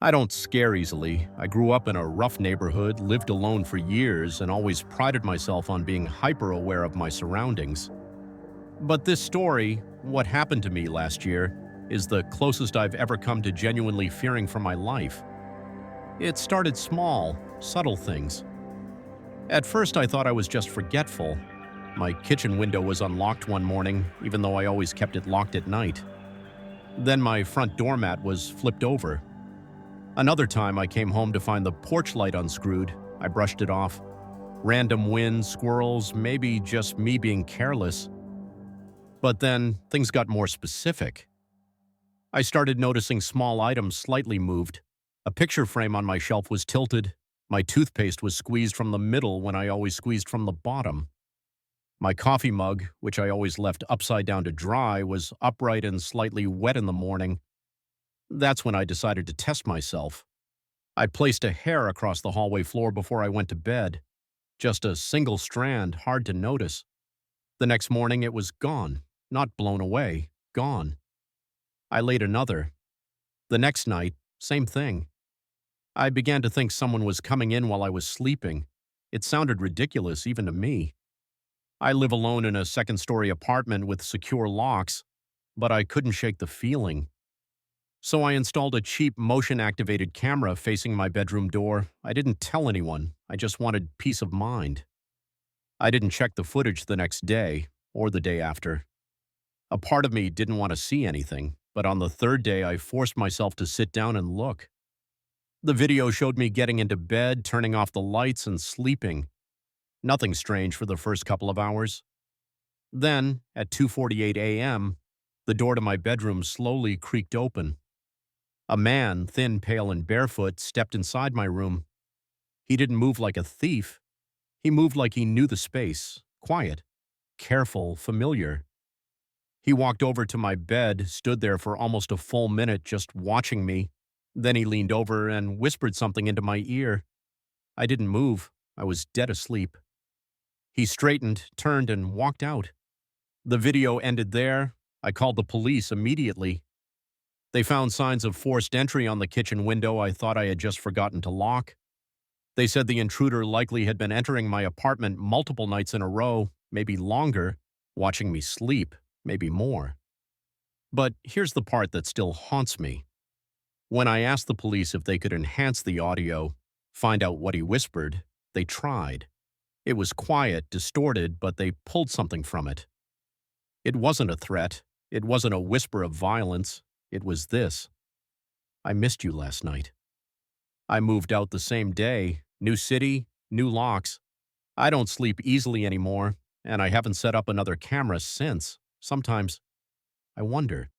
I don't scare easily. I grew up in a rough neighborhood, lived alone for years, and always prided myself on being hyper-aware of my surroundings. But this story, what happened to me last year, is the closest I've ever come to genuinely fearing for my life. It started small, subtle things. At first, I thought I was just forgetful. My kitchen window was unlocked one morning, even though I always kept it locked at night. Then my front doormat was flipped over. Another time I came home to find the porch light unscrewed. I brushed it off. Random wind, squirrels, maybe just me being careless. But then things got more specific. I started noticing small items slightly moved. A picture frame on my shelf was tilted. My toothpaste was squeezed from the middle when I always squeezed from the bottom. My coffee mug, which I always left upside down to dry, was upright and slightly wet in the morning. That's when I decided to test myself. I placed a hair across the hallway floor before I went to bed. Just a single strand, hard to notice. The next morning it was gone, not blown away, gone. I laid another. The next night, same thing. I began to think someone was coming in while I was sleeping. It sounded ridiculous even to me. I live alone in a second-story apartment with secure locks, but I couldn't shake the feeling. So I installed a cheap motion-activated camera facing my bedroom door. I didn't tell anyone. I just wanted peace of mind. I didn't check the footage the next day or the day after. A part of me didn't want to see anything, but on the third day I forced myself to sit down and look. The video showed me getting into bed, turning off the lights, and sleeping. Nothing strange for the first couple of hours. Then, at 2:48 a.m., the door to my bedroom slowly creaked open. A man, thin, pale, and barefoot, stepped inside my room. He didn't move like a thief. He moved like he knew the space, quiet, careful, familiar. He walked over to my bed, stood there for almost a full minute just watching me. Then he leaned over and whispered something into my ear. I didn't move. I was dead asleep. He straightened, turned, and walked out. The video ended there. I called the police immediately. They found signs of forced entry on the kitchen window I thought I had just forgotten to lock. They said the intruder likely had been entering my apartment multiple nights in a row, maybe longer, watching me sleep, maybe more. But here's the part that still haunts me. When I asked the police if they could enhance the audio, find out what he whispered, they tried. It was quiet, distorted, but they pulled something from it. It wasn't a threat. It wasn't a whisper of violence. It was this: I missed you last night. I moved out the same day. New city, new locks. I don't sleep easily anymore, and I haven't set up another camera since. Sometimes I wonder,